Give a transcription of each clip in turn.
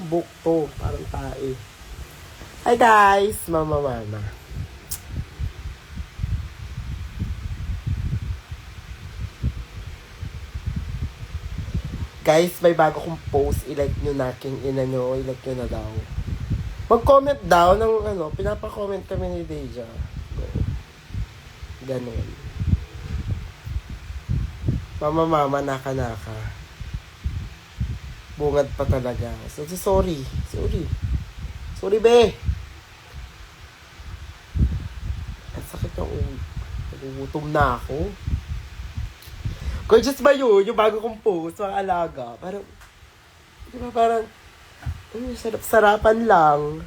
Parang book to. Parang tae. Hi guys! Mama. Guys, may bago kong post. I-like nyo na king ina nyo. I-like nyo na daw. Mag-comment daw ng pinapa-comment kami ni Deja. Ganun. Mama, naka. Bungad pa talaga. So, sorry. Sorry, be. Ang sakit ng ulo. Nagugutom na ako. Gorgeous ba yun? Yung bago kong post, mga alaga. Parang, di ba parang, sarap-sarapan lang.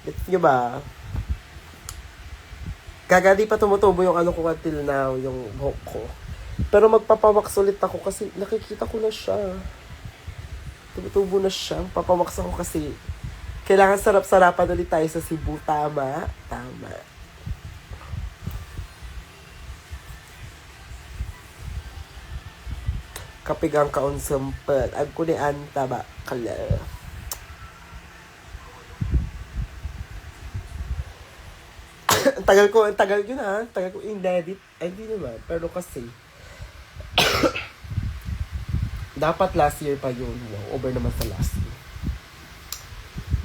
Gets nyo ba? Gaga, di pa tumutubo yung ko until now, yung buhok ko. Pero magpapawax ulit ako kasi nakikita ko na siya. Tumutubo na siya. Papawax ako kasi kailangan sarap-sarapan ulit tayo sa Cebu. Tama. Kapigang kaunsampal. Agkunian taba. Kala. Tagal ko in-edit. Ay, hindi naman. Pero kasi, dapat last year pa yun. Over naman sa last year.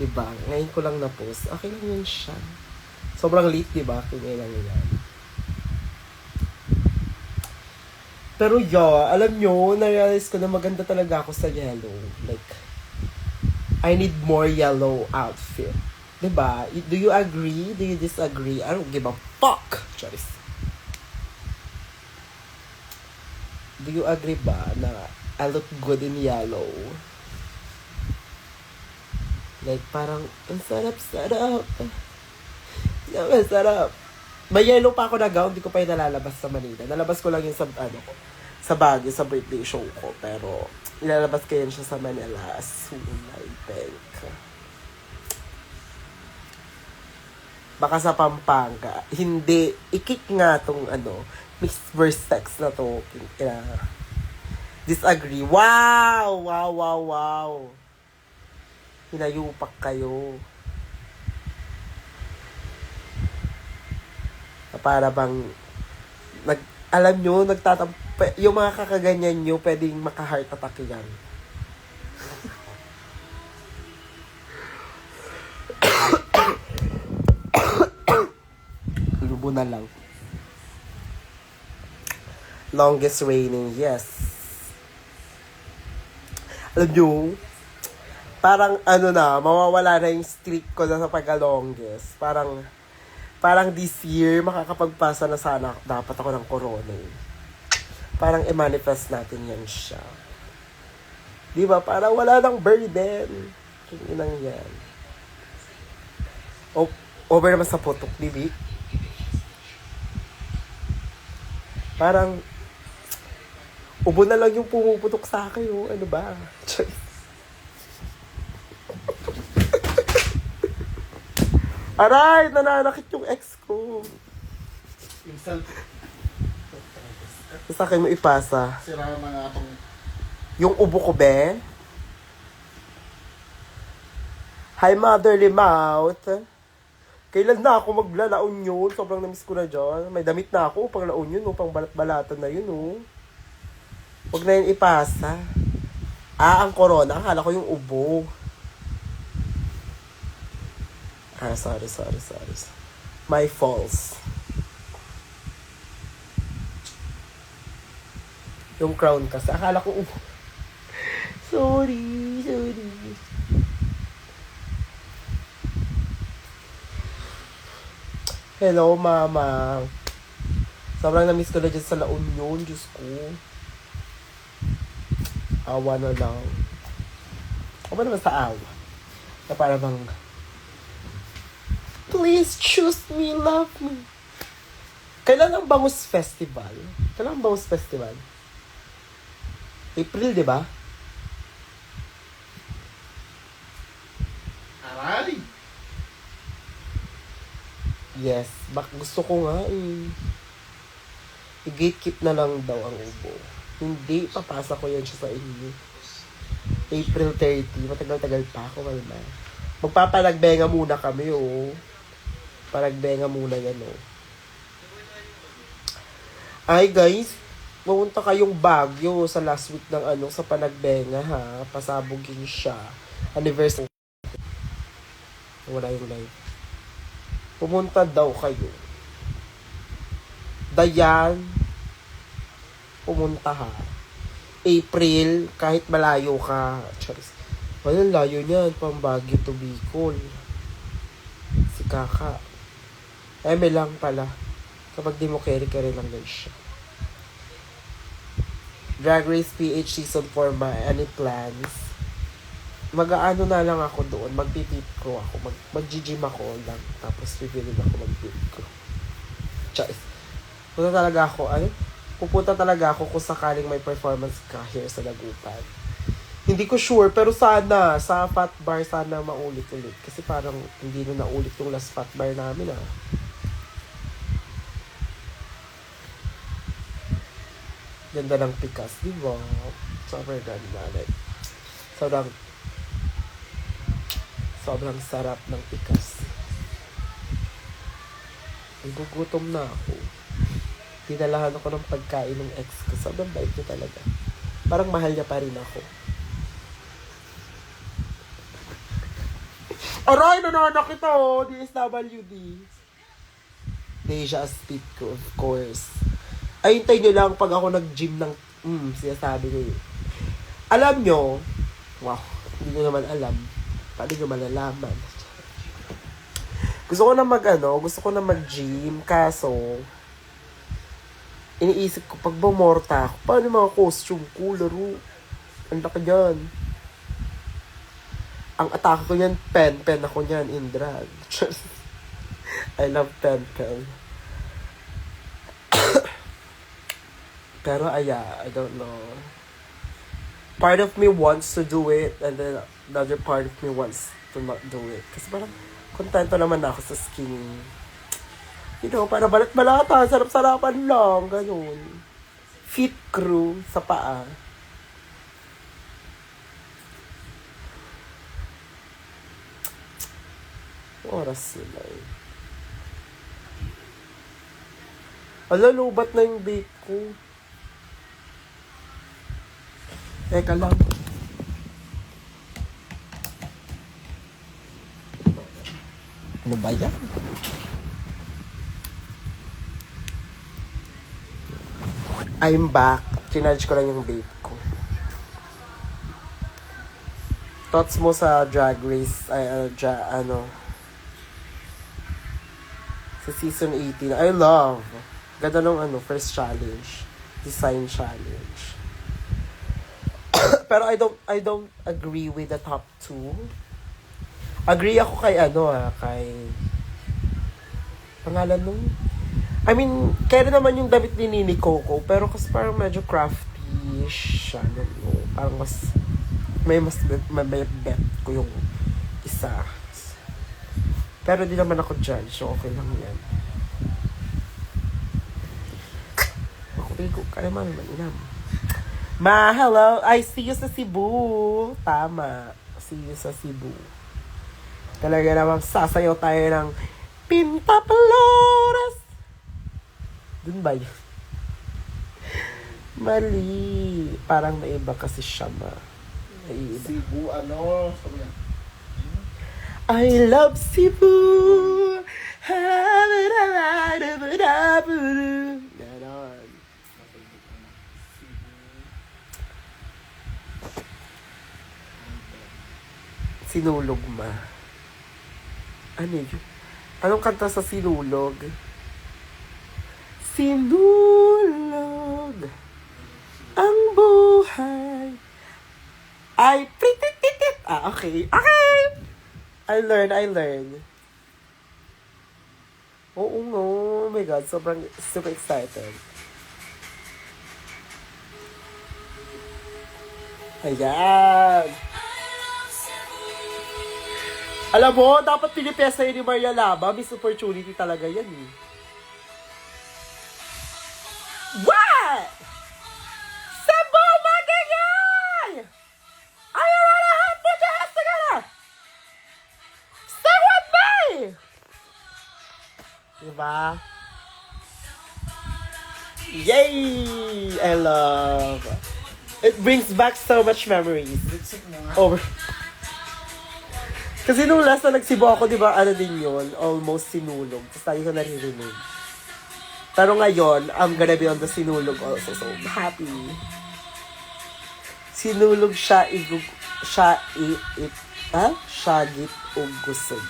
Diba? Ngayon ko lang na-post. Okay lang yun siya. Sobrang late, diba? Kaya lang yan. Pero alam nyo, na-realize ko na maganda talaga ako sa yellow. Like, I need more yellow outfit. Diba? Do you agree? Do you disagree? I don't give a fuck! Charis. Do you agree ba na I look good in yellow? Like, parang, ang sarap-sarap. Sarap. May yellow pa ako na gown, hindi ko pa yung nalalabas sa Manila. Nalabas ko lang yung sa Baguio, sa birthday show ko. Pero, ilalabas ko yan siya sa Manila soon, I think. Baka sa Pampanga. Hindi. Ikik nga tong Miss Versex na to. Disagree. Wow! Hinayupak kayo. Para bang alam nyo, yung mga kakaganyan nyo, pwedeng maka-heart attack yan. Lubo na lang. Longest reigning, yes. Alam nyo, parang mawawala na yung streak ko na sa pagka-longest. Parang this year, makakapagpasa na sana dapat ako ng corona. Parang i-manifest natin yan siya. Di ba? Parang wala nang burden. Kinginang yan. Over naman sa putok, dibi? Parang, ubo na lang yung pumuputok sa akin. Ano ba? Aray! Nananakit yung ex ko. Sa akin mo ipasa. Sira mga atong... Yung ubo ko, be. Hi, motherly mouth. Kailan na ako maglalaon yun? Sobrang namiss ko na dyan. May damit na ako pang laon yun, pang balat-balatan na yun, Huwag na yun ipasa. Ang corona. Akala ko yung ubo. Sorry. My faults. Yung crown kasi. Akala ko, sorry. Hello, mama. Sobrang na-miss ko na dyan sa La Union. Diyos ko. Awa na lang. O ba naman sa awa? Na para bang, please choose me, love me. Kailan ang Bangus Festival? April, di ba? Aray! Yes. Gusto ko nga i-gatekeep na lang daw ang ubo. Hindi, papasa ko yan siya sa inyo. April 30. Matagal-tagal pa ako, malma. Magpapalagbenga muna kami, oh. Palagbenga muna yan, oh. Ay, guys, pumunta kayong Baguio sa last week ng sa Panagbenga, ha? Pasabugin siya. Anniversary. Wala yung live. Pumunta daw kayo. Dayan, pumunta ha. April, kahit malayo ka. Charis. Walang layo niyan, pang Baguio to Bicol. Si Kaka. May lang pala. Kapag di mo carry lang din siya. Drag Race PH Season 4 ba? Any plans? Mag-aano na lang ako doon. Mag-pipip crew ako. Mag-gym ako lang. Tapos pipilin ako mag-pip crew. Charis. Pupunta talaga ako kung sakaling may performance ka here sa Dagupan. Hindi ko sure, pero sana, sa Fat Bar, sana maulit-ulit. Kasi parang hindi na naulit yung last Fat Bar namin, ah. Ganda ng pikas, di ba? Sobrang ganda. Like, sobrang sarap ng pikas. Nagugutom na ako. Dinalahan ako ng pagkain ng ex ko. Sobrang bait niya talaga. Parang mahal niya pa rin ako. Aray! Nananak ito! DSWD. Deja Speed ko, of course. Ay, hintay nyo lang pag ako nag-gym ng... sinasabi ko yun. Alam nyo, wow, hindi nyo naman alam. Paano nyo malalaman? Gusto ko na mag-gym, kaso... iniisip ko, pag bumorta ako, paano mga costume ko, laro? Ang laki dyan. Ang atake ko niyan, pen ako niyan in drag. I love pen. Pero I don't know. Part of me wants to do it, and then the other part of me wants to not do it. Kasi parang kontento naman ako sa skinny. You know, para balat-balata, sarap-sarapan lang, ganun. Fit crew sa paa. Oras sila eh. Ala, lubat na yung bake ko. Teka lang. Ano ba yan? I'm back. Chinarge ko lang yung vape ko. Thoughts mo sa Drag Race, sa season 18. I love. Ganda nung first challenge. Design challenge. Pero I don't agree with the top 2. Agree ako kay kay pangalan nung kaya naman yung damit ni Nini Coco, pero kasi parang medyo crafty siya, parang may bet ko yung isa. Pero di naman ako dyan, so okay lang yan. Ako, kaya man inam. Ma, hello! I see you sa Cebu! Tama, see you sa Cebu. Talaga namang sasayaw tayo ng Pinta Palores! Dun ba yun? Mali. Parang naiba kasi siya, ma. Naiba. Cebu, I love Cebu. Ganon. Sinulog, ma. Ano yun? Anong kanta sa Sinulog? Sinulog ang buhay ay prititit. Okay. I learn. Oo nga. Oh my God. Sobrang super excited. Ayan. Alam mo, dapat pinipesa yun ni Maria Laba. Miss Opportunity talaga yan eh. What? Cebu, magigay! Ayaw Diba? Yay! I love. It brings back so much memories. Over. Kasi nung last na nagsibo ako, di ba, ano din yun? Almost sinulog. Tapos tayo ko naririnig. Pero ngayon, I'm gonna be on the sinulog also. So, I'm happy. Sinulog siya, Syagit ug gusog.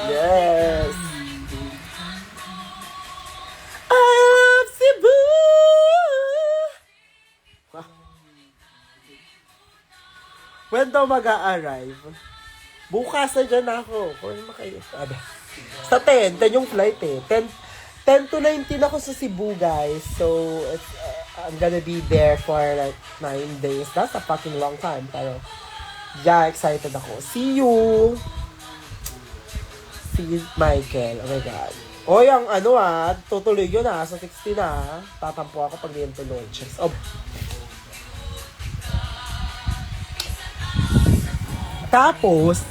Yes! I love Cebu! When daw mag-a-arrive? Bukas na dyan ako. Kung makayo. Sa 10 yung flight eh. 10 to 19 ako sa Cebu, guys. So, it's, I'm gonna be there for like 9 days. That's a fucking long time. Pero, yeah, excited ako. See you! See you, Michael. Oh my God. Oy, ang ano tutuloy yun sa 16 tatampo ako pag diyan tuloy. Checks. Oh. Tapos,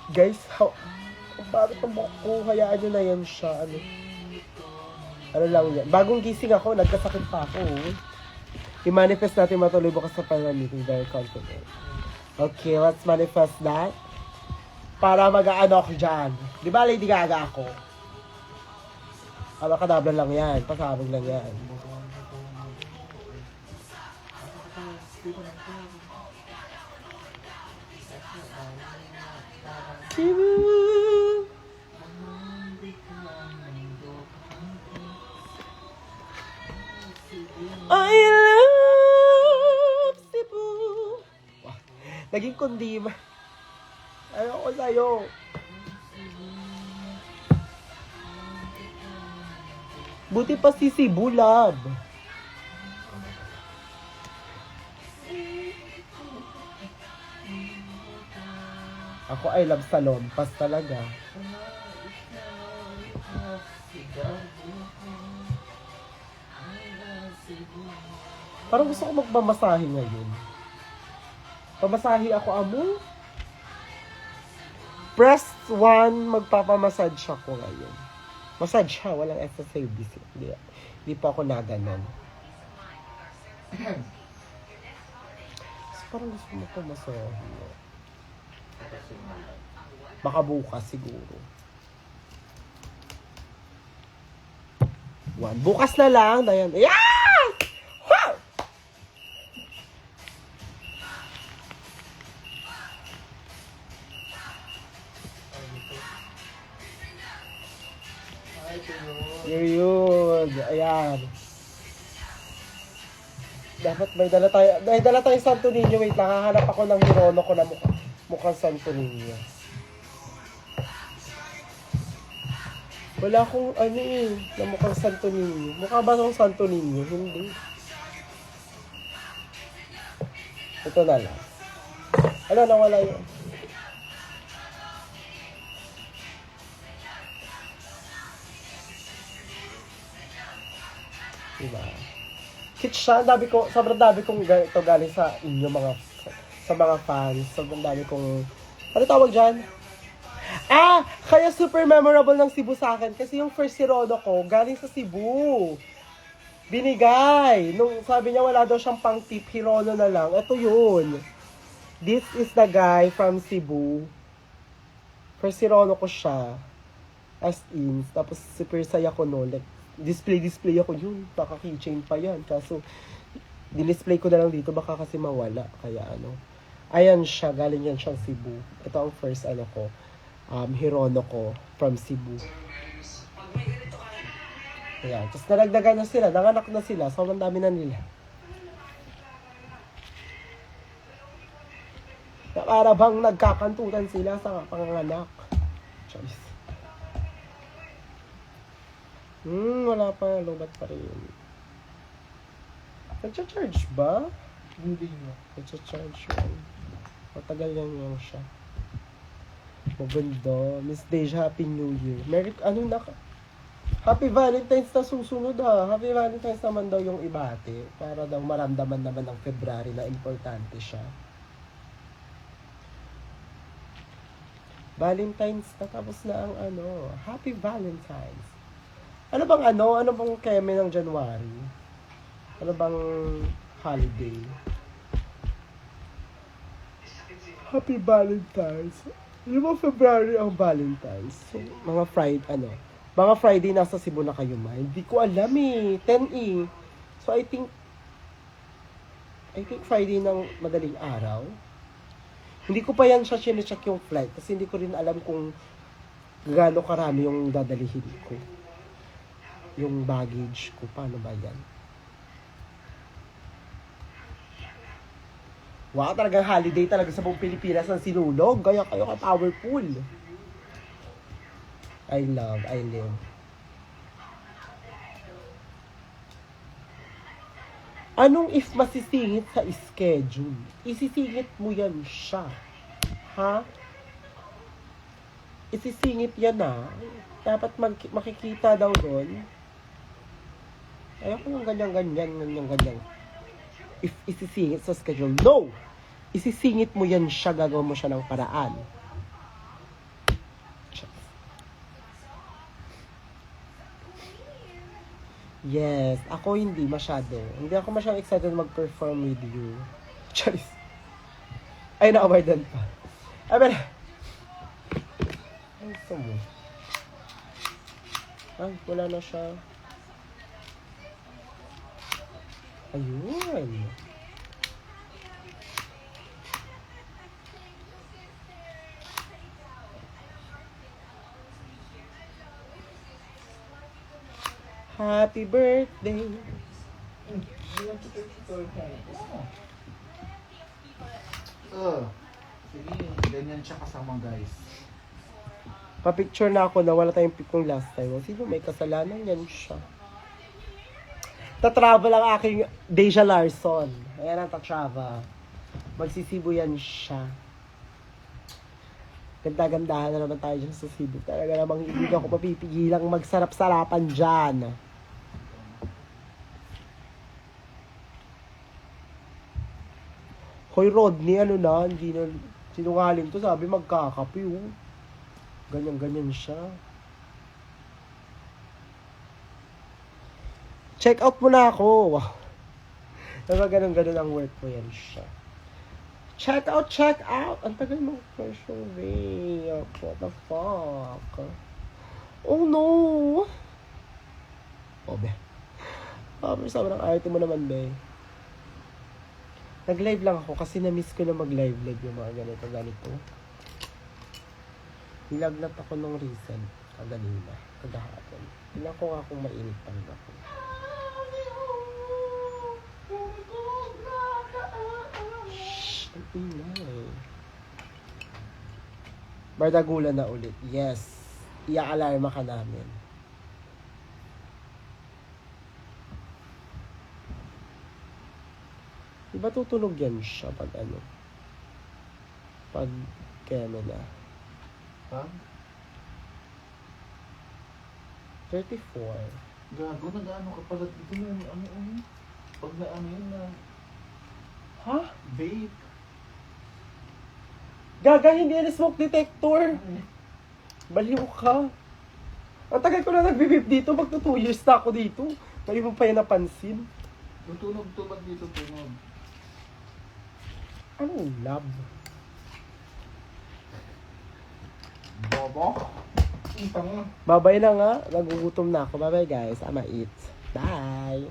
guys, bakit ang buhok ko? Hayaan nyo na yan siya. Ano lang yan. Bagong gising ako, nagkasakit pa ako. I-manifest natin matuloy bukas sa meeting. Very confident. Okay, let's manifest that. Para mag-ano ako dyan. Di ba, Lady Gaga ako? Abakadabla lang yan. Pasabog lang yan. I love Cebu. Naging kundima. Ayoko sa'yo. Buti pa si Cebu, love. Ako I love Salonpas talaga. Parang gusto ko magmamasahe ngayon. Pamasahe ako, amo. Press 1, magpapamassage ako ngayon. Massage siya, walang extra service. Hindi pa ako naganan. So, parang gusto mo pamasahe. Baka bukas siguro. 1. Bukas na lang. Dayan. Yeah! Wow! Yun. Ayan. Dapat may dala tayo. May dala tayo Santo Niño. Wait lang. Hahanap ako ng hirono ko na mukhang Santo Niño. Wala akong na mukhang Santo Niño. Mukha ba akong Santo Niño? Hindi. Ito na lang. Ano, nawala yun. Diba? Cute siya. Sobrang dami kong ito galing sa inyo sa mga fans. Sobrang dami kong, ano tawag dyan? Kaya super memorable ng Cebu sa akin. Kasi yung first hirono ko, galing sa Cebu. Binigay. Nung sabi niya wala daw siyang pang tip, hirono na lang. Ito yun. This is the guy from Cebu. First hirono ko siya. As in. Tapos super saya ko no. Like, display ako yun. Baka keychain pa yan. Kaso, dinisplay ko na lang dito. Baka kasi mawala. Kaya ayan siya. Galing yan siyang Cebu. Ito ang first ko. Hirono ko from Cebu. Ayan. Tapos nalagdagan na sila. Nanganak na sila. Sobrang dami na nila. Para bang nagkakantutan sila sa panganganak. Choice. Wala pa. Lobat pa rin. Nagcha-charge ba? Hindi mo. Nagcha-charge yun. Matagal yan siya. Maganda. Miss Deja, Happy New Year. Happy Valentine's na susunod Happy Valentine's naman daw yung ibate. Para daw maramdaman naman ng February na importante siya. Valentine's na tapos na ang Happy Valentine's. Ano bang keme ng January? Ano bang holiday? Happy Valentine's. Ano bang February ang Valentine's? So, mga Friday nasa Cebu na kayo ma. Hindi ko alam 10 So I think Friday ng madaling araw. Hindi ko pa yan siya sinecheck yung flight kasi hindi ko rin alam kung gaano karami yung dadalihin ko. Yung baggage ko. Paano ba yan? Wow, talagang holiday talaga sa buong Pilipinas ang sinulog. Kaya kayo ka-powerful. I live. Anong if masisingit sa schedule? Isisingit mo yan siya. Ha? Isisingit yan Dapat makikita daw doon. Ayoko ng ganyan. If isisingit sa schedule. No! Isisingit mo yan siya. Gagawin mo siya ng paraan. Yes, ako hindi masyado. Hindi ako masyadong excited mag-perform with you. Charis. Ay, na-awardan pa. Ay, gusto mo? Ay, wala na siya. Ayun. Happy birthday. Sige, ganyan siya kasama guys. Pa-picture na ako na wala tayong picture last time. Sino may kasalanan? Yan siya. Ta-travel ang aking Deja Larson. Ayan ang ta-travel. Magsisibo yan siya. Ganda-gandahan na naman tayo dyan sa Cebu. Talaga namang hindi ako mapipigilang magsarap-sarapan dyan. Hoy Rodney, hindi na, sinungaling to, sabi magkakape, Ganyan-ganyan siya. Check out mo na ako. Wow. Diba ganun-ganun ang work mo yan siya. Check out! Ang tagal mong question, babe. What the fuck? Oh no! Be. Sobrang arte mo naman, babe. Nag-live lang ako kasi na-miss ko na mag-live yung mga ganito. Nilagnat ako nung recent, kagahapon. Tingnan ko nga kung mainit pa rin ako. Shhh! Ang ingay. Bardagulan na ulit. Yes. Ia-alarma ka namin. Diba tutunog yan siya pag pag keme na? Ha? 34. Gago, nag-ano ka pala dito na pag na yun na Ha? vape. Gaga, hindi yan smoke detector. Baliw ka. Ang tagal ko na nagbe-vape dito. Magto 2 years na ako dito. Ngayon mo pa yan napansin. Tutunog to, ba't dito tunog? Anong lab? Bobo? Tanga. Babay na nga. Nagugutom na ako. Bye-bye guys. I'ma eat. Bye.